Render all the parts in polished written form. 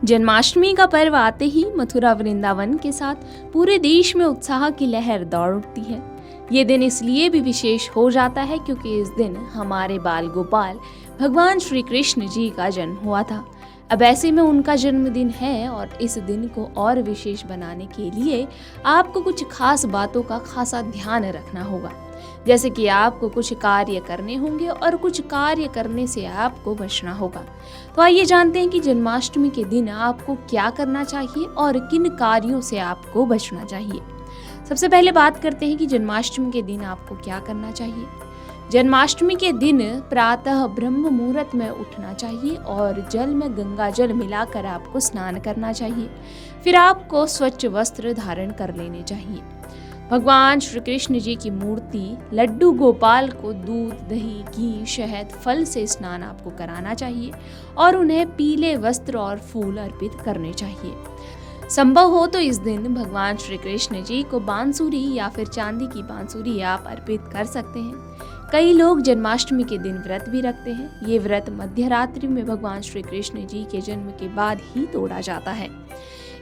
जन्माष्टमी का पर्व आते ही मथुरा वृंदावन के साथ पूरे देश में उत्साह की लहर दौड़ उठती है। ये दिन इसलिए भी विशेष हो जाता है क्योंकि इस दिन हमारे बाल गोपाल भगवान श्री कृष्ण जी का जन्म हुआ था। अब ऐसे में उनका जन्मदिन है और इस दिन को और विशेष बनाने के लिए आपको कुछ खास बातों का खासा ध्यान रखना होगा। जैसे कि आपको कुछ कार्य करने होंगे और कुछ कार्य करने से आपको बचना होगा। तो आइए जानते हैं कि जन्माष्टमी के दिन आपको क्या करना चाहिए और किन कार्यों से आपको बचना चाहिए। सबसे पहले बात करते हैं कि जन्माष्टमी के दिन आपको क्या करना चाहिए। जन्माष्टमी के दिन प्रातः ब्रह्म मुहूर्त में उठना चाहिए और जल में गंगा जल मिलाकर आपको स्नान करना चाहिए। फिर आपको स्वच्छ वस्त्र धारण कर लेने चाहिए। भगवान श्री कृष्ण जी की मूर्ति लड्डू गोपाल को दूध, दही, घी, शहद, फल से स्नान आपको कराना चाहिए और उन्हें पीले वस्त्र और फूल अर्पित करने चाहिए। संभव हो तो इस दिन भगवान श्री कृष्ण जी को बांसुरी या फिर चांदी की बांसुरी आप अर्पित कर सकते हैं। कई लोग जन्माष्टमी के दिन व्रत भी रखते हैं। ये व्रत मध्य रात्रि में भगवान श्री कृष्ण जी के जन्म के बाद ही तोड़ा जाता है।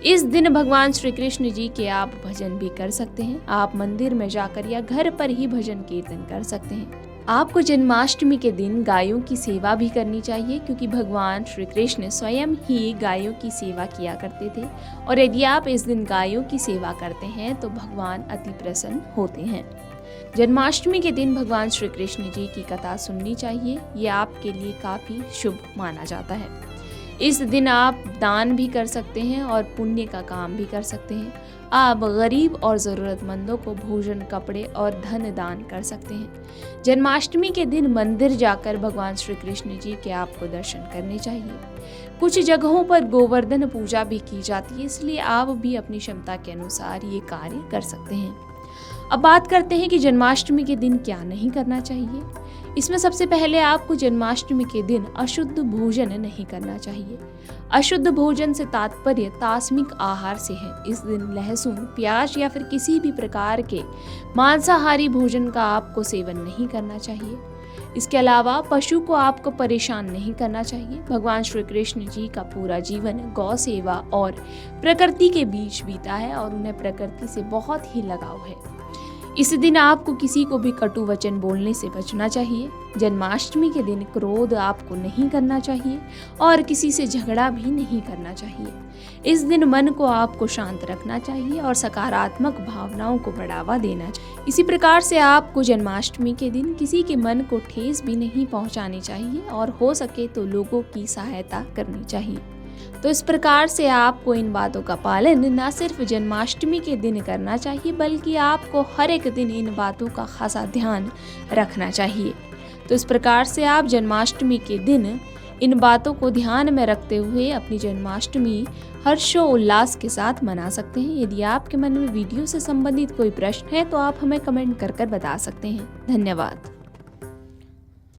इस दिन भगवान श्री कृष्ण जी के आप भजन भी कर सकते हैं। आप मंदिर में जाकर या घर पर ही भजन कीर्तन कर सकते हैं। आपको जन्माष्टमी के दिन गायों की सेवा भी करनी चाहिए क्योंकि भगवान श्री कृष्ण स्वयं ही गायों की सेवा किया करते थे और यदि आप इस दिन गायों की सेवा करते हैं तो भगवान अति प्रसन्न होते हैं। जन्माष्टमी के दिन भगवान श्री कृष्ण जी की कथा सुननी चाहिए। ये आपके लिए काफी शुभ माना जाता है। इस दिन आप दान भी कर सकते हैं और पुण्य का काम भी कर सकते हैं। आप गरीब और ज़रूरतमंदों को भोजन, कपड़े और धन दान कर सकते हैं। जन्माष्टमी के दिन मंदिर जाकर भगवान श्री कृष्ण जी के आपको दर्शन करने चाहिए। कुछ जगहों पर गोवर्धन पूजा भी की जाती है, इसलिए आप भी अपनी क्षमता के अनुसार ये कार्य कर सकते हैं। अब बात करते हैं कि जन्माष्टमी के दिन क्या नहीं करना चाहिए। इसमें सबसे पहले आपको जन्माष्टमी के दिन अशुद्ध भोजन नहीं करना चाहिए। अशुद्ध भोजन से तात्पर्य तास्मिक आहार से है। इस दिन लहसुन, प्याज या फिर किसी भी प्रकार के मांसाहारी भोजन का आपको सेवन नहीं करना चाहिए। इसके अलावा पशु को आपको परेशान नहीं करना चाहिए। भगवान श्री कृष्ण जी का पूरा जीवन गौ सेवा और प्रकृति के बीच बीता है और उन्हें प्रकृति से बहुत ही लगाव है। इस दिन आपको किसी को भी कटु वचन बोलने से बचना चाहिए। जन्माष्टमी के दिन क्रोध आपको नहीं करना चाहिए और किसी से झगड़ा भी नहीं करना चाहिए। इस दिन मन को आपको शांत रखना चाहिए और सकारात्मक भावनाओं को बढ़ावा देना चाहिए। इसी प्रकार से आपको जन्माष्टमी के दिन किसी के मन को ठेस भी नहीं पहुंचानी चाहिए और हो सके तो लोगों की सहायता करनी चाहिए। तो इस प्रकार से आपको इन बातों का पालन न सिर्फ जन्माष्टमी के दिन करना चाहिए बल्कि आपको हर एक दिन इन बातों का खासा ध्यान रखना चाहिए। तो इस प्रकार से आप जन्माष्टमी के दिन इन बातों को ध्यान में रखते हुए अपनी जन्माष्टमी हर्षोल्लास के साथ मना सकते हैं। यदि आपके मन में वीडियो से संबंधित कोई प्रश्न है तो आप हमें कमेंट कर बता सकते हैं। धन्यवाद।